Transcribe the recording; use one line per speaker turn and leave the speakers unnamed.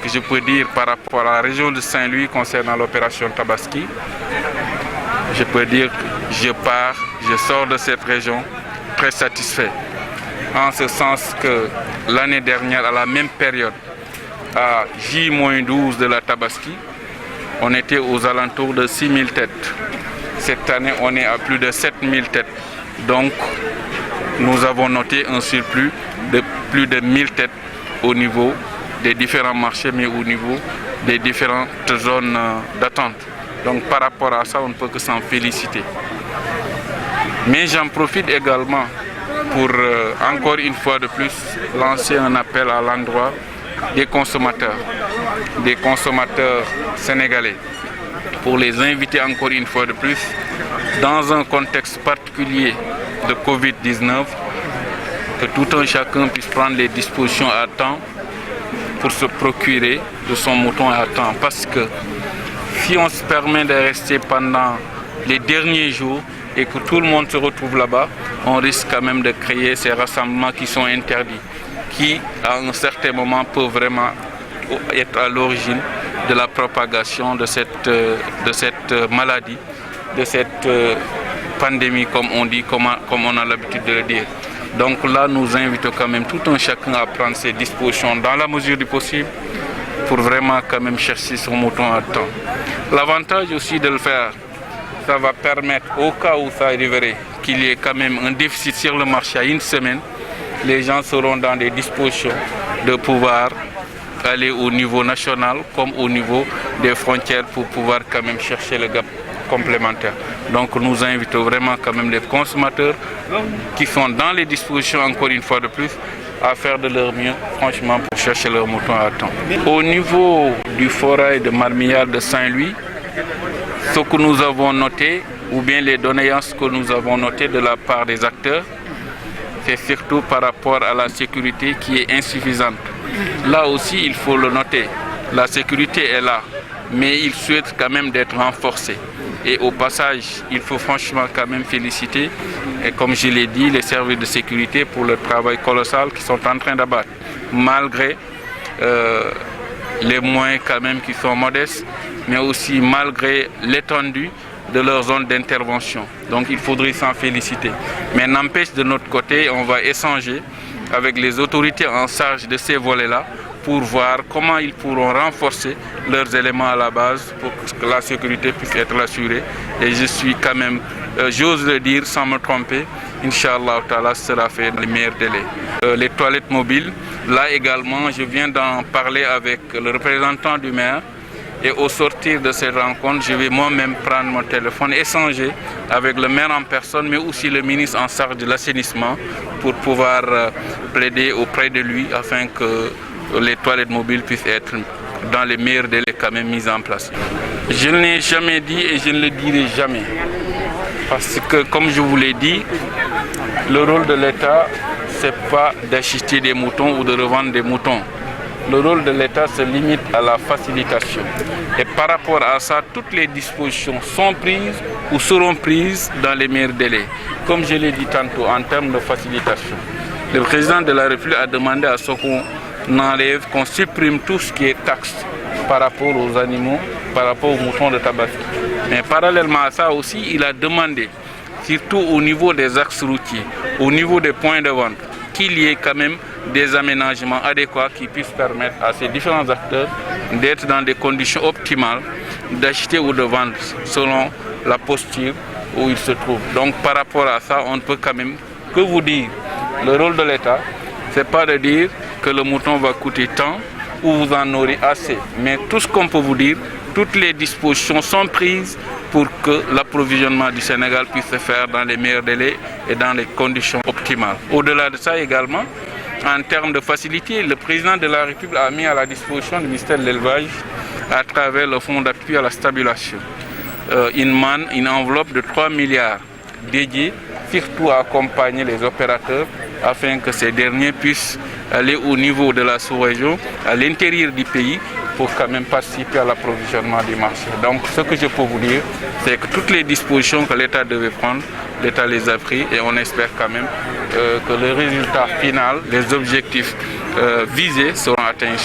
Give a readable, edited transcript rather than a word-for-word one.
que je peux dire par rapport à la région de Saint-Louis concernant l'opération Tabaski. Je peux dire que je sors de cette région très satisfait. En ce sens que l'année dernière, à la même période, à J-12 de la Tabaski, on était aux alentours de 6 000 têtes. Cette année, on est à plus de 7 000 têtes. Donc, nous avons noté un surplus de plus de 1 000 têtes au niveau des différents marchés, mais au niveau des différentes zones d'attente. Donc, par rapport à ça, on ne peut que s'en féliciter. Mais j'en profite également pour, encore une fois de plus, lancer un appel à l'endroit des consommateurs sénégalais, pour les inviter encore une fois de plus, dans un contexte particulier de Covid-19, que tout un chacun puisse prendre les dispositions à temps pour se procurer de son mouton à temps. Parce que si on se permet de rester pendant les derniers jours et que tout le monde se retrouve là-bas, on risque quand même de créer ces rassemblements qui sont interdits, qui à un certain moment peuvent vraiment être à l'origine de la propagation de cette maladie, de cette pandémie, comme on dit, comme on a l'habitude de le dire. Donc là, nous invitons quand même tout un chacun à prendre ses dispositions dans la mesure du possible pour vraiment quand même chercher son mouton à temps. L'avantage aussi de le faire, ça va permettre, au cas où ça arriverait, qu'il y ait quand même un déficit sur le marché à une semaine, les gens seront dans des dispositions de pouvoir aller au niveau national comme au niveau des frontières pour pouvoir quand même chercher le gap complémentaire. Donc nous invitons vraiment quand même les consommateurs qui sont dans les dispositions, encore une fois de plus, à faire de leur mieux, franchement, pour chercher leur mouton à temps. Au niveau du forêt de marmillard de Saint-Louis, ce que nous avons noté, ou bien les doléances que nous avons notées de la part des acteurs, c'est surtout par rapport à la sécurité qui est insuffisante. Là aussi, il faut le noter, la sécurité est là, mais il souhaite quand même d'être renforcée. Et au passage, il faut franchement quand même féliciter, et comme je l'ai dit, les services de sécurité pour le travail colossal qu'ils sont en train d'abattre, malgré les moyens quand même qui sont modestes, mais aussi malgré l'étendue de leur zone d'intervention. Donc il faudrait s'en féliciter. Mais n'empêche, de notre côté, on va échanger avec les autorités en charge de ces volets-là pour voir comment ils pourront renforcer leurs éléments à la base pour que la sécurité puisse être assurée. Et je suis quand même, j'ose le dire sans me tromper, Inch'Allah, ce sera fait dans les meilleurs délais. Les toilettes mobiles, là également, je viens d'en parler avec le représentant du maire. Et au sortir de cette rencontre, je vais moi-même prendre mon téléphone, échanger avec le maire en personne, mais aussi le ministre en charge de l'assainissement pour pouvoir plaider auprès de lui afin que les toilettes mobiles puissent être dans les meilleurs délais quand même mises en place. Je ne l'ai jamais dit et je ne le dirai jamais. Parce que, comme je vous l'ai dit, le rôle de l'État, ce n'est pas d'acheter des moutons ou de revendre des moutons. Le rôle de l'État se limite à la facilitation. Et par rapport à ça, toutes les dispositions sont prises ou seront prises dans les meilleurs délais. Comme je l'ai dit tantôt, en termes de facilitation, le président de la République a demandé à ce qu'on enlève, qu'on supprime tout ce qui est taxe par rapport aux animaux, par rapport aux moutons de Tabaski. Mais parallèlement à ça aussi, il a demandé, surtout au niveau des axes routiers, au niveau des points de vente, qu'il y ait quand même des aménagements adéquats qui puissent permettre à ces différents acteurs d'être dans des conditions optimales d'acheter ou de vendre selon la posture où ils se trouvent. Donc par rapport à ça, on ne peut quand même que vous dire, le rôle de l'État, ce n'est pas de dire que le mouton va coûter tant ou vous en aurez assez. Mais tout ce qu'on peut vous dire, toutes les dispositions sont prises pour que l'approvisionnement du Sénégal puisse se faire dans les meilleurs délais et dans les conditions optimales. Au-delà de ça également, en termes de facilité, le président de la République a mis à la disposition du ministère de l'Élevage, à travers le fonds d'appui à la stabilisation, une enveloppe de 3 milliards dédiée surtout à accompagner les opérateurs afin que ces derniers puissent aller au niveau de la sous-région, à l'intérieur du pays, pour quand même participer à l'approvisionnement du marché. Donc ce que je peux vous dire, c'est que toutes les dispositions que l'État devait prendre, l'État les a pris et on espère quand même que le résultat final, les objectifs visés seront atteints.